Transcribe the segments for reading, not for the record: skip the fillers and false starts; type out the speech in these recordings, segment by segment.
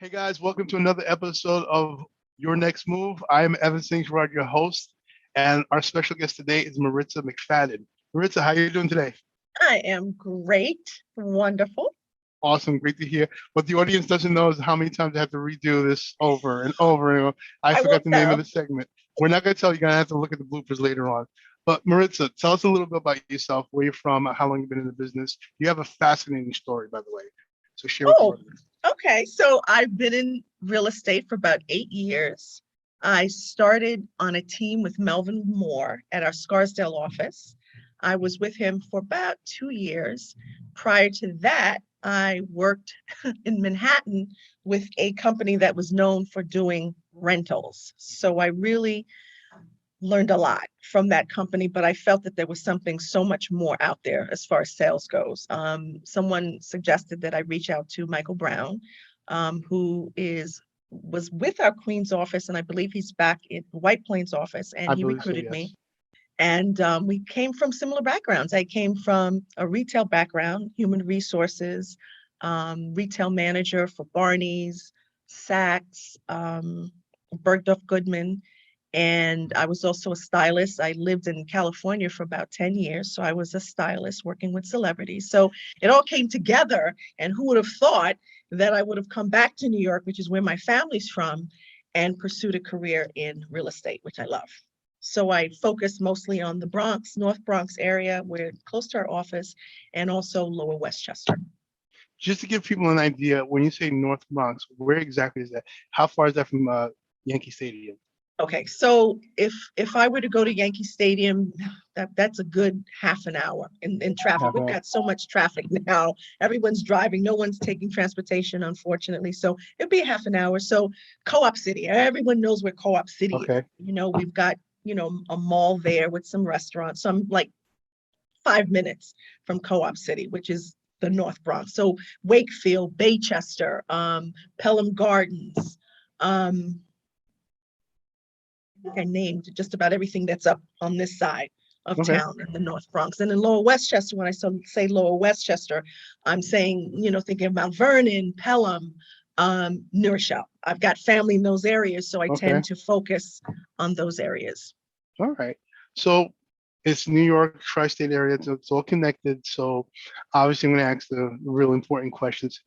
Hey guys, welcome to another episode of Your Next Move. I am Evan Saint-Gerard, your host, and our special guest today is Marithza McFadden. Marithza, how are you doing today? I am great. Wonderful. Awesome, great to hear. What the audience doesn't know is how many times I have to redo this over and over. I I forgot won't the name of tell. the segment. We're not going to tell you. You're going to have to look at the bloopers later on. But Maritza, tell us a little bit about yourself, where you're from, how long you've been in the business. You have a fascinating story, by the way. So share with the Oh, audience. okay. So I've been in real estate for about 8 years. I started on a team with Melvin Moore at our Scarsdale office. I was with him for about 2 years. Prior to that, I worked in Manhattan with a company that was known for doing rentals. So I really learned a lot from that company, but I felt that there was something so much more out there as far as sales goes. Someone suggested that I reach out to Michael Brown, who was with our Queens office, and I believe he's back in White Plains office, and I he believe so, recruited me. yes. And we came from similar backgrounds. I came from a retail background, human resources, retail manager for Barney's, Saks, Bergdorf Goodman, and I was also a stylist. I lived in California for about 10 years. So I was a stylist working with celebrities. So it all came together. And who would have thought that I would have come back to New York, which is where my family's from, and pursued a career in real estate, which I love. So I focus mostly on the Bronx, North Bronx area, where close to our office, and also Lower Westchester. Just to give people an idea, when you say North Bronx, where exactly is that? How far is that from Yankee Stadium? Okay, so if I were to go to Yankee Stadium, that's a good half an hour in traffic. Half We've hour. got so much traffic now. Everyone's driving, no one's taking transportation, unfortunately. So it'd be a half an hour. So Co-op City, everyone knows where Co-op City is. Okay. We've got, a mall there with some restaurants. So I'm like 5 minutes from Co-op City, which is the North Bronx. So Wakefield, Baychester, Pelham Gardens, I named just about everything that's up on this side of Okay. town in the North Bronx. And in Lower Westchester, when I say Lower Westchester, I'm saying, thinking about Vernon, Pelham, New Rochelle. I've got family in those areas, so I Okay. tend to focus on those areas. All right. So it's New York, tri-state area. It's all connected. So obviously, I'm going to ask the real important questions.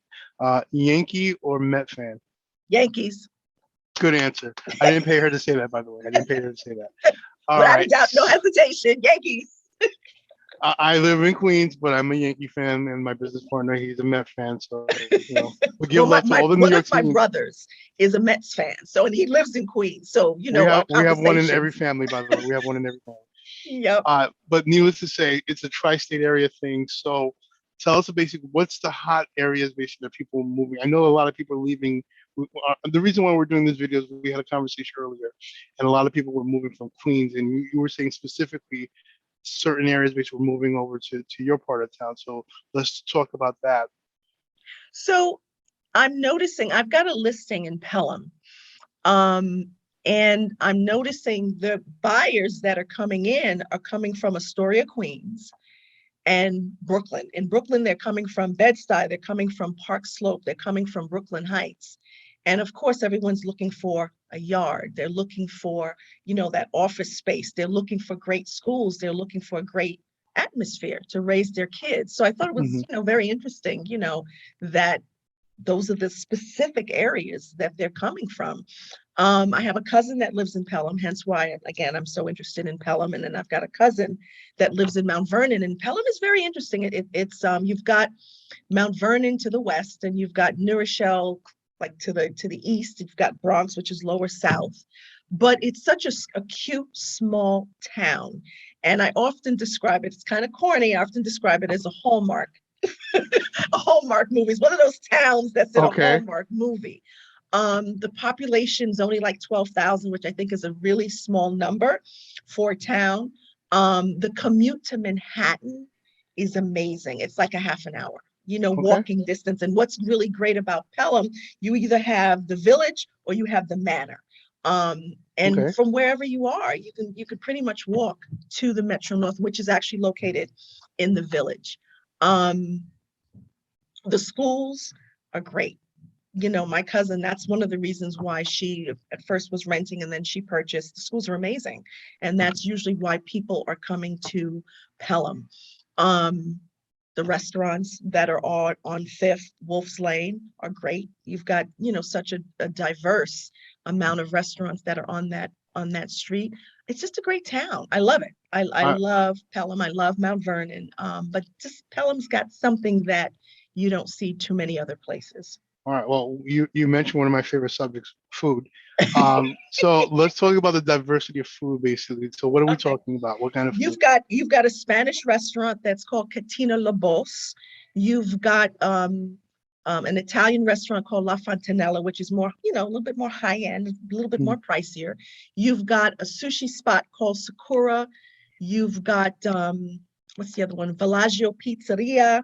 Yankee or Met fan? Yankees, Good answer. I didn't pay her to say that, by the way. I didn't pay her to say that. All without a right. doubt, no hesitation, Yankees. I live in Queens, but I'm a Yankee fan, and my business partner, he's a Met fan. So, we give Well, my, love to my all the New one of York my teams. brothers is a Mets fan, so and he lives in Queens. So We our have we have one in every conversations. family, by the way. We have one in every family. Yep. But needless to say, it's a tri-state area thing. So tell us basically what's the hot areas basically that people are moving. I know a lot of people are leaving. The reason why we're doing this video is we had a conversation earlier, and a lot of people were moving from Queens, and you were saying specifically certain areas basically were moving over to your part of town. So let's talk about that. So I'm noticing I've got a listing in Pelham. Um, and I'm noticing the buyers that are coming in are coming from Astoria, Queens and Brooklyn. In Brooklyn, they're coming from Bed-Stuy, they're coming from Park Slope, they're coming from Brooklyn Heights. And of course, everyone's looking for a yard. They're looking for, that office space. They're looking for great schools. They're looking for a great atmosphere to raise their kids. So I thought it was, Hmm. very interesting, that those are the specific areas that they're coming from. I have a cousin that lives in Pelham, hence why, again, I'm so interested in Pelham. And then I've got a cousin that lives in Mount Vernon, and Pelham is very interesting. It's you've got Mount Vernon to the west, and you've got New Rochelle like to the east. You've got Bronx, which is lower south, but it's such a cute small town. And I often describe it. It's kind of corny. I often describe it as a Hallmark a Hallmark movie. It's one of those towns that's in a Okay. Hallmark movie. The population's only like 12,000, which I think is a really small number for a town. The commute to Manhattan is amazing. It's like a half an hour, Okay. walking distance. And what's really great about Pelham, you either have the village or you have the manor. And Okay. from wherever you are, you can pretty much walk to the Metro North, which is actually located in the village. Um, the schools are great. my cousin, that's one of the reasons why she at first was renting and then she purchased. The schools are amazing. And that's usually why people are coming to Pelham. Um, the restaurants that are on Fifth, Wolf's Lane are great. You've got, such a diverse amount of restaurants that are on that street. It's just a great town. I love it. I Uh, love Pelham. I love Mount Vernon. But just Pelham's got something that you don't see too many other places. all right. Well, you mentioned one of my favorite subjects, food. So let's talk about the diversity of food, basically. So what are we Okay. talking about? What kind of food? You've got a Spanish restaurant that's called Catina La Bosse. You've got an Italian restaurant called La Fontanella, which is more, a little bit more high end, a little bit Hmm. more pricier. You've got a sushi spot called Sakura. You've got what's the other one? Villaggio Pizzeria.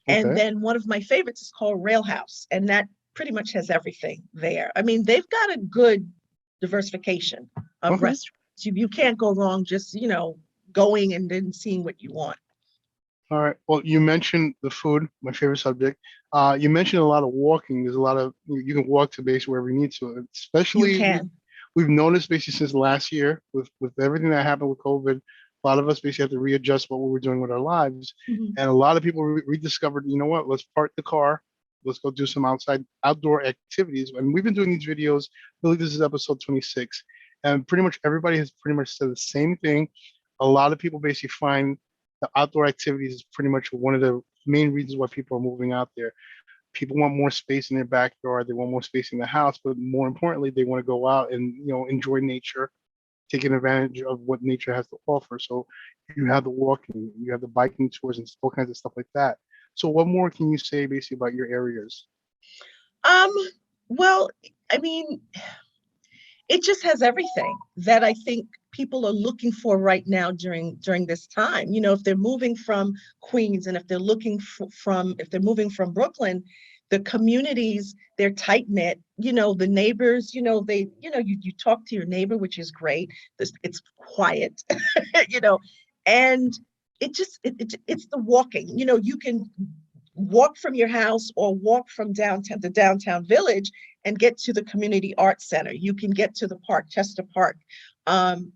And Okay. then one of my favorites is called Rail House, and that pretty much has everything there. I mean, they've got a good diversification of Okay. restaurants. You can't go wrong just, going and then seeing what you want. All right. Well, you mentioned the food, my favorite subject. You mentioned a lot of walking. There's a lot of you can walk to base wherever you need to. You Especially can. we've noticed basically since last year with everything that happened with COVID, a lot of us basically have to readjust what we were doing with our lives, Mhm. and a lot of people rediscovered. You know what? Let's park the car. Let's go do some outdoor activities. And we've been doing these videos. I believe this is episode 26, and pretty much everybody has pretty much said the same thing. A lot of people basically find the outdoor activities is pretty much one of the main reasons why people are moving out there. People want more space in their backyard. They want more space in the house, but more importantly, they want to go out and enjoy nature, taking advantage of what nature has to offer. So you have the walking, you have the biking tours, and all kinds of stuff like that. So what more can you say basically about your areas? Um, well, I mean, it just has everything that I think people are looking for right now during this time. If they're moving from Queens and if they're looking if they're moving from Brooklyn, the communities, they're tight knit. The neighbors, you talk to your neighbor, which is great. It's quiet, you know, and it's the walking. You can walk from your house or walk from downtown to downtown village and get to the community arts center. You can get to the park, Chester Park,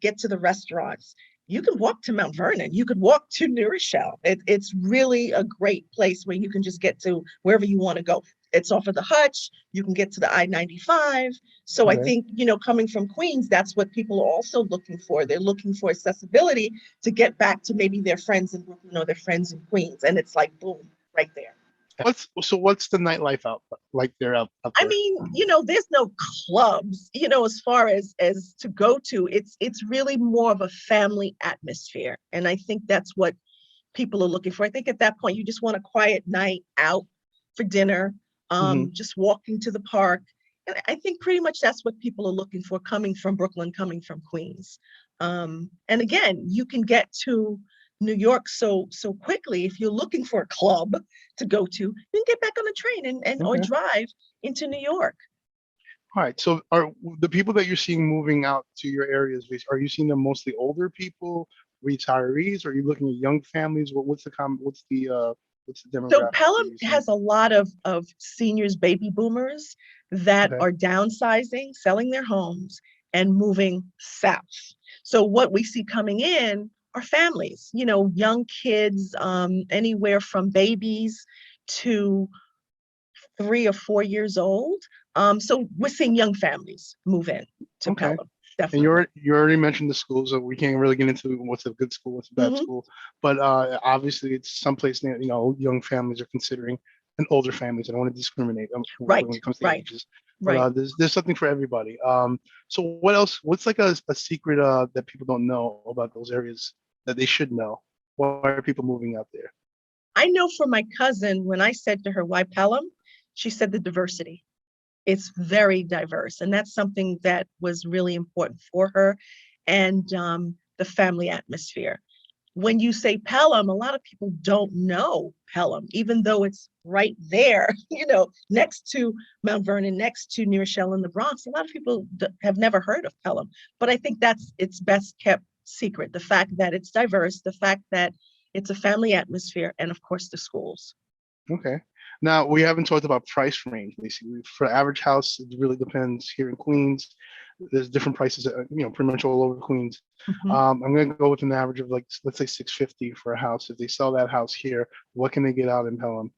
get to the restaurants. You can walk to Mount Vernon. You could walk to New Rochelle. It's really a great place where you can just get to wherever you want to go. It's off of the Hutch. You can get to the I-95. So I Okay. think, coming from Queens, that's what people are also looking for. They're looking for accessibility to get back to maybe their friends in Brooklyn or their friends in Queens. And it's like, boom, right there. What's the nightlife out like there out I there? mean, there's no clubs, as far as to go to. It's really more of a family atmosphere. And I think that's what people are looking for. I think at that point you just want a quiet night out for dinner, Hmm. just walking to the park. And I think pretty much that's what people are looking for coming from Brooklyn, coming from Queens. And again, you can get to New York so quickly. If you're looking for a club to go to, you can get back on the train and or Okay. drive into New York. All right. So are the people that you're seeing moving out to your areas, are you seeing them mostly older people, retirees, or are you looking at young families? What's the So demographic that Pelham you're seeing? has a lot of seniors, baby boomers that Okay. are downsizing, selling their homes, and moving south. So what we see coming in are families, young kids, anywhere from babies to 3 or 4 years old. So we're seeing young families move in to Okay. Pelham, And definitely. you already mentioned the schools, so we can't really get into what's a good school, what's a bad Mhm. school. But obviously, it's someplace that young families are considering, and older families. I don't want to discriminate Right, when it comes to right, ages, but right. there's something for everybody. So what else? What's like a secret that people don't know about those areas that they should know? Why are people moving out there? I know from my cousin, when I said to her, why Pelham? She said the diversity. It's very diverse. And that's something that was really important for her. And the family atmosphere. When you say Pelham, a lot of people don't know Pelham, even though it's right there, next to Mount Vernon, next to New Rochelle in the Bronx. A lot of people have never heard of Pelham. But I think that's its best kept secret, the fact that it's diverse, the fact that it's a family atmosphere, and of course the schools. Okay. Now, we haven't talked about price range, basically. For average house, it really depends. Here in Queens, there's different prices, pretty much all over Queens. Mhm. I'm going to go with an average of, like, let's say 650 for a house. If they sell that house here, what can they get out in Pelham?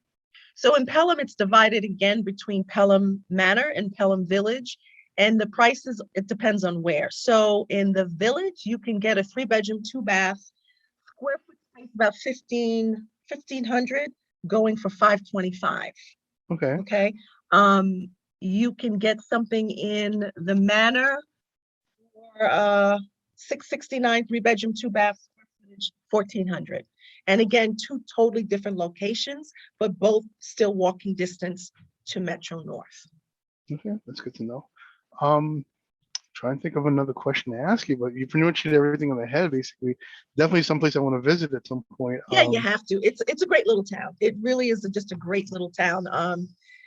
So in Pelham, it's divided again between Pelham Manor and Pelham Village. And the prices, it depends on where. So in the village, you can get a 3-bedroom, 2-bath, square foot space about 1,500, going for 525. Okay. Okay. You can get something in the manor for 669, 3-bedroom, 2-bath, square footage, 1,400. And again, two totally different locations, but both still walking distance to Metro North. Okay, that's good to know. Trying to think of another question to ask you, but you pretty much hit everything on the head, basically. Definitely someplace I want to visit at some point. Yeah, you have to. It's a great little town. It really is just a great little town.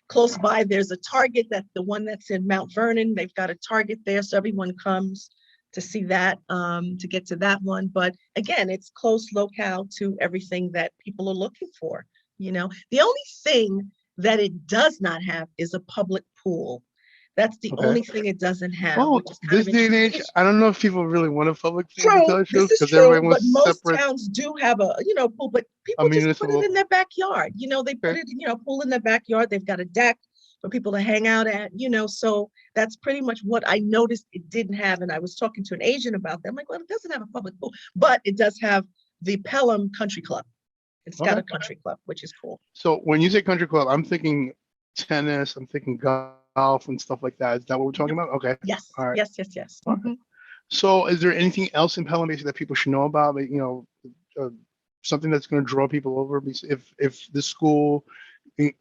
Close by, there's a Target, that the one that's in Mount Vernon. They've got a Target there, so everyone comes to see that, to get to that one. But again, it's close locale to everything that people are looking for. The only thing that it does not have is a public pool. That's the Okay. only thing it doesn't have, Well, which is kind this of day and interesting. age, I don't know if people really want a public pool, to True, tell you the this truth, is because true, everybody but wants most separate, towns do have a, pool, but a people just put it municipal. in their backyard. They put Okay. it, pool in their backyard. They've got a deck for people to hang out at, so that's pretty much what I noticed it didn't have. And I was talking to an agent about that. I'm like, well, it doesn't have a public pool, but it does have the Pelham Country Club. It's got Okay. a country club, which is cool. So when you say country club, I'm thinking tennis, I'm thinking golf and stuff like that. Is that what we're talking Yep. about? Okay. Yes, All right. yes, yes, yes. Okay. Mhm. So is there anything else in Pelham basically that people should know about? Like, something that's going to draw people over? Because if the school, being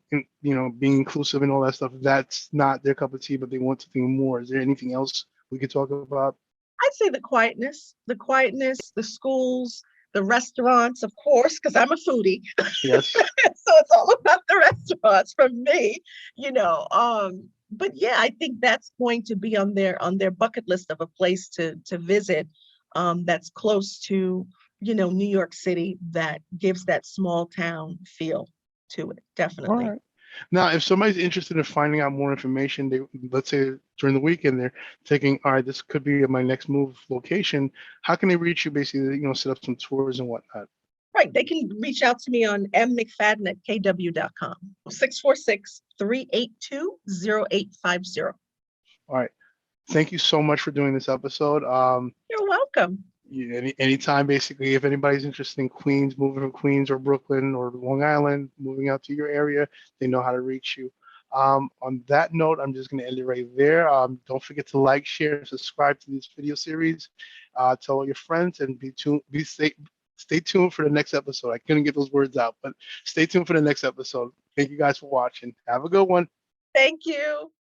inclusive and all that stuff, that's not their cup of tea, but they want something more. Is there anything else we could talk about? I'd say the quietness, the schools, the restaurants, of course, because I'm a foodie. Yes. So it's all about the restaurants from me, but yeah, I think that's going to be on their bucket list of a place to visit, that's close to, New York City, that gives that small town feel to it, All definitely. right. Now, if somebody's interested in finding out more information, let's say during the weekend they're thinking, all right, this could be my next move location. How can they reach you? Basically, set up some tours and whatnot. Right, they can reach out to me on mmcfadden@kw.com, 646-382-0850. All right. Thank you so much for doing this episode. You're welcome. Anytime, basically, if anybody's interested in Queens, moving from Queens or Brooklyn or Long Island, moving out to your area, they know how to reach you. On that note, I'm just going to end it right there. Don't forget to like, share, and subscribe to this video series. Tell all your friends, and stay tuned for the next episode. I couldn't get those words out, but stay tuned for the next episode. Thank you guys for watching. Have a good one. Thank you.